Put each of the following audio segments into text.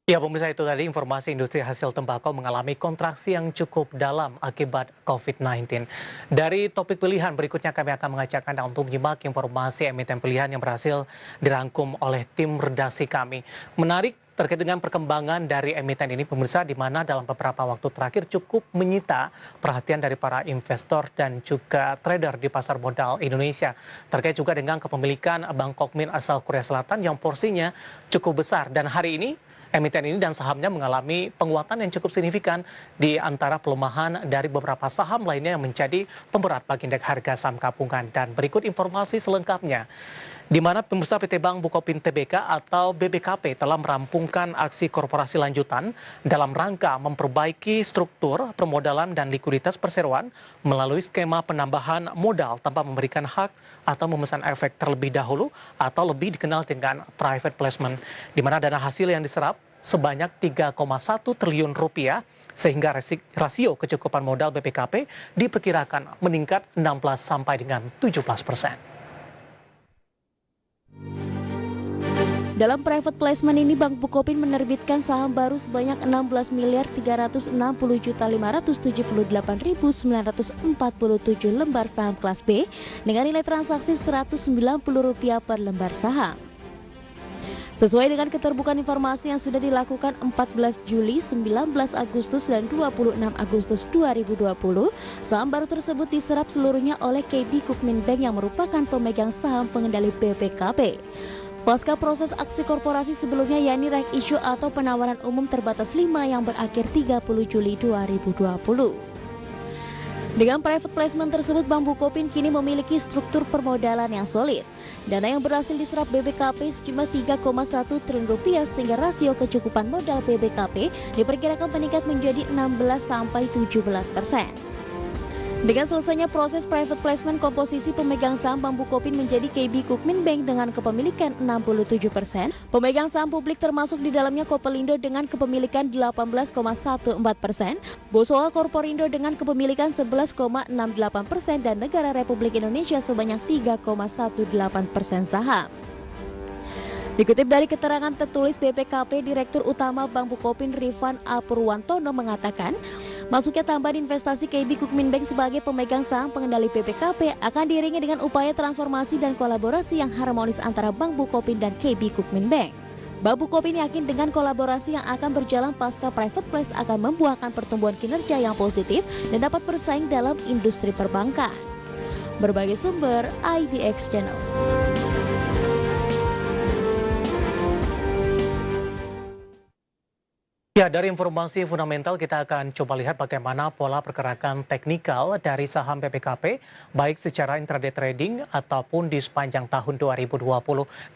Ya, pemirsa itu tadi informasi industri hasil tembakau mengalami kontraksi yang cukup dalam akibat COVID-19. Dari topik pilihan berikutnya kami akan mengajak Anda untuk menyimak informasi emiten pilihan yang berhasil dirangkum oleh tim redaksi kami. Menarik terkait dengan perkembangan dari emiten ini pemirsa di mana dalam beberapa waktu terakhir cukup menyita perhatian dari para investor dan juga trader di pasar modal Indonesia. Terkait juga dengan kepemilikan Bangkok Min asal Korea Selatan yang porsinya cukup besar dan hari ini emiten ini dan sahamnya mengalami penguatan yang cukup signifikan di antara pelemahan dari beberapa saham lainnya yang menjadi pemberat bagi indeks harga saham gabungan. Dan berikut informasi selengkapnya, di mana pemirsa PT Bank Bukopin Tbk atau BBKP telah merampungkan aksi korporasi lanjutan dalam rangka memperbaiki struktur permodalan dan likuiditas perseroan melalui skema penambahan modal tanpa memberikan hak atau memesan efek terlebih dahulu atau lebih dikenal dengan private placement, di mana dana hasil yang diserap sebanyak 3,1 triliun rupiah sehingga rasio kecukupan modal BPKP diperkirakan meningkat 16 sampai dengan 17%. Dalam private placement ini, Bank Bukopin menerbitkan saham baru sebanyak 16.360.578.947 lembar saham kelas B dengan nilai transaksi Rp190 per lembar saham. Sesuai dengan keterbukaan informasi yang sudah dilakukan 14 Juli, 19 Agustus, dan 26 Agustus 2020, saham baru tersebut diserap seluruhnya oleh KB Kukmin Bank yang merupakan pemegang saham pengendali BPKP. Pasca proses aksi korporasi sebelumnya yakni right issue atau penawaran umum terbatas 5 yang berakhir 30 Juli 2020. Dengan private placement tersebut, Bank Bukopin kini memiliki struktur permodalan yang solid. Dana yang berhasil diserap BBKP sejumlah 3,1 triliun rupiah sehingga rasio kecukupan modal BBKP diperkirakan meningkat menjadi 16-17%. Dengan selesainya proses private placement, komposisi pemegang saham Bank Bukopin menjadi KB Kukmin Bank dengan kepemilikan 67%, pemegang saham publik termasuk di dalamnya Kopelindo dengan kepemilikan 18,14%, Bosowa Korporindo dengan kepemilikan 11,68% dan Negara Republik Indonesia sebanyak 3,18% saham. Dikutip dari keterangan tertulis BPKP, Direktur Utama Bank Bukopin Rifan A. Purwantono mengatakan, masuknya tambahan investasi KB Kukmin Bank sebagai pemegang saham pengendali BPKP akan diiringi dengan upaya transformasi dan kolaborasi yang harmonis antara Bank Bukopin dan KB Kukmin Bank. Bank Bukopin yakin dengan kolaborasi yang akan berjalan pasca private place akan membuahkan pertumbuhan kinerja yang positif dan dapat bersaing dalam industri perbankan. Berbagai sumber IBX Channel. Ya, dari informasi fundamental kita akan coba lihat bagaimana pola pergerakan teknikal dari saham BPKP, baik secara intraday trading ataupun di sepanjang tahun 2020.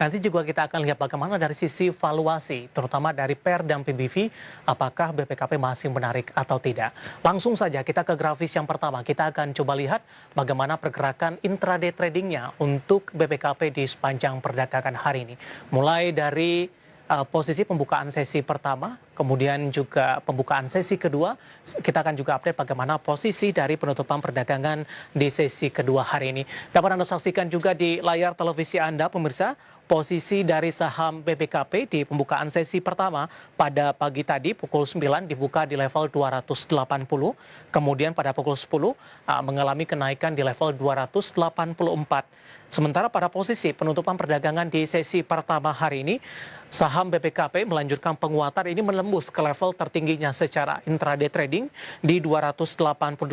Nanti juga kita akan lihat bagaimana dari sisi valuasi, terutama dari PER dan PBV, apakah BPKP masih menarik atau tidak. Langsung saja kita ke grafis yang pertama, kita akan coba lihat bagaimana pergerakan intraday tradingnya untuk BPKP di sepanjang perdagangan hari ini. Mulai dari posisi pembukaan sesi pertama, kemudian juga pembukaan sesi kedua, kita akan juga update bagaimana posisi dari penutupan perdagangan di sesi kedua hari ini. Dapat Anda saksikan juga di layar televisi Anda, pemirsa, posisi dari saham BPKP di pembukaan sesi pertama pada pagi tadi pukul 9 dibuka di level 280, kemudian pada pukul 10 mengalami kenaikan di level 284. Sementara pada posisi penutupan perdagangan di sesi pertama hari ini, saham BPKP melanjutkan penguatan ini menembus ke level tertingginya secara intraday trading di 288.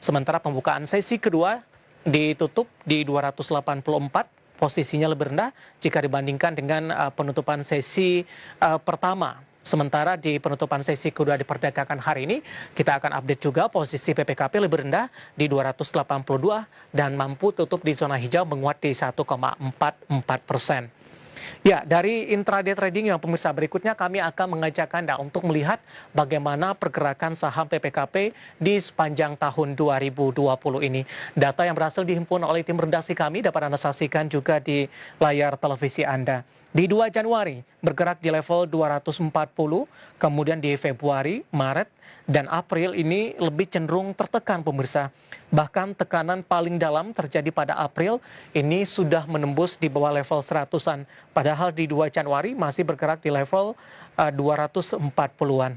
Sementara pembukaan sesi kedua ditutup di 284, posisinya lebih rendah jika dibandingkan dengan penutupan sesi pertama. Sementara di penutupan sesi kedua di perdagangan hari ini, kita akan update juga posisi BPKP lebih rendah di 282 dan mampu tutup di zona hijau menguat di 1,44%. Ya, dari intraday trading yang pemirsa berikutnya kami akan mengajak Anda untuk melihat bagaimana pergerakan saham PPKP di sepanjang tahun 2020 ini. Data yang berhasil dihimpun oleh tim redaksi kami dapat Anda saksikan juga di layar televisi Anda. Di 2 Januari bergerak di level 240, kemudian di Februari, Maret, dan April ini lebih cenderung tertekan pemirsa. Bahkan tekanan paling dalam terjadi pada April ini sudah menembus di bawah level 100-an. Padahal di 2 Januari masih bergerak di level 240-an.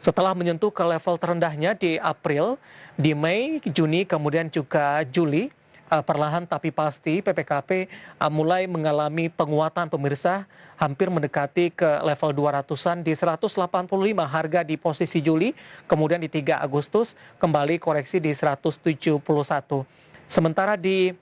Setelah menyentuh ke level terendahnya di April, di Mei, Juni, kemudian juga Juli, perlahan tapi pasti PPKP mulai mengalami penguatan pemirsa, hampir mendekati ke level 200-an di 185 harga di posisi Juli, kemudian di 3 Agustus kembali koreksi di 171. Sementara di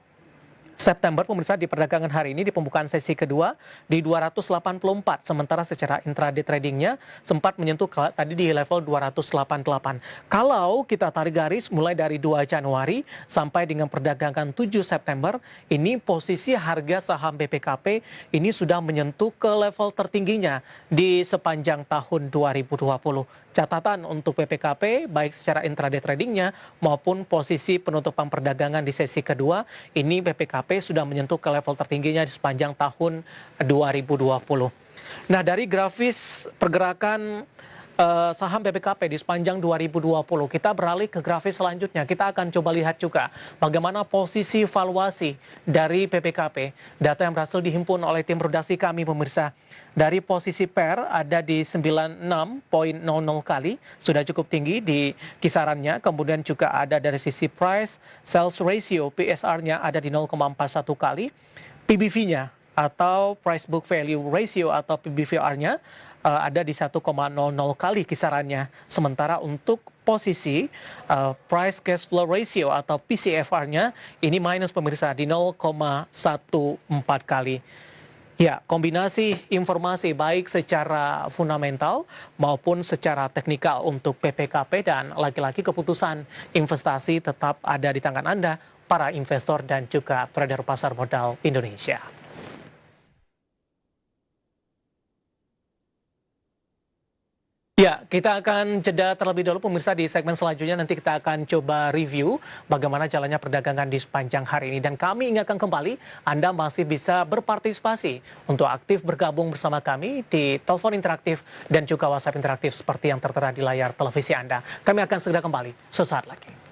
September pemirsa di perdagangan hari ini di pembukaan sesi kedua di 284, sementara secara intraday tradingnya sempat menyentuh tadi di level 288. Kalau kita tarik garis mulai dari 2 Januari sampai dengan perdagangan 7 September, ini posisi harga saham BPKP ini sudah menyentuh ke level tertingginya di sepanjang tahun 2020. Catatan untuk BPKP baik secara intraday tradingnya maupun posisi penutupan perdagangan di sesi kedua, ini BPKP sudah menyentuh ke level tertingginya di sepanjang tahun 2020. Nah, dari grafis pergerakan saham BPKP di sepanjang 2020, kita beralih ke grafis selanjutnya. Kita akan coba lihat juga bagaimana posisi valuasi dari BPKP. Data yang berhasil dihimpun oleh tim redaksi kami pemirsa. Dari posisi PER ada di 96,00 kali, sudah cukup tinggi di kisarannya. Kemudian juga ada dari sisi price sales ratio, PSR-nya ada di 0,41 kali. PBV-nya atau price book value ratio atau PBVR-nya ada di 1,00 kali kisarannya. Sementara untuk posisi price cash flow ratio atau PCFR-nya ini minus pemirsa di 0,14 kali. Ya, kombinasi informasi baik secara fundamental maupun secara teknikal untuk PPKP, dan lagi-lagi keputusan investasi tetap ada di tangan Anda, para investor dan juga trader pasar modal Indonesia. Ya, kita akan jeda terlebih dahulu pemirsa. Di segmen selanjutnya nanti kita akan coba review bagaimana jalannya perdagangan di sepanjang hari ini. Dan kami ingatkan kembali, Anda masih bisa berpartisipasi untuk aktif bergabung bersama kami di telepon interaktif dan juga WhatsApp interaktif seperti yang tertera di layar televisi Anda. Kami akan segera kembali sesaat lagi.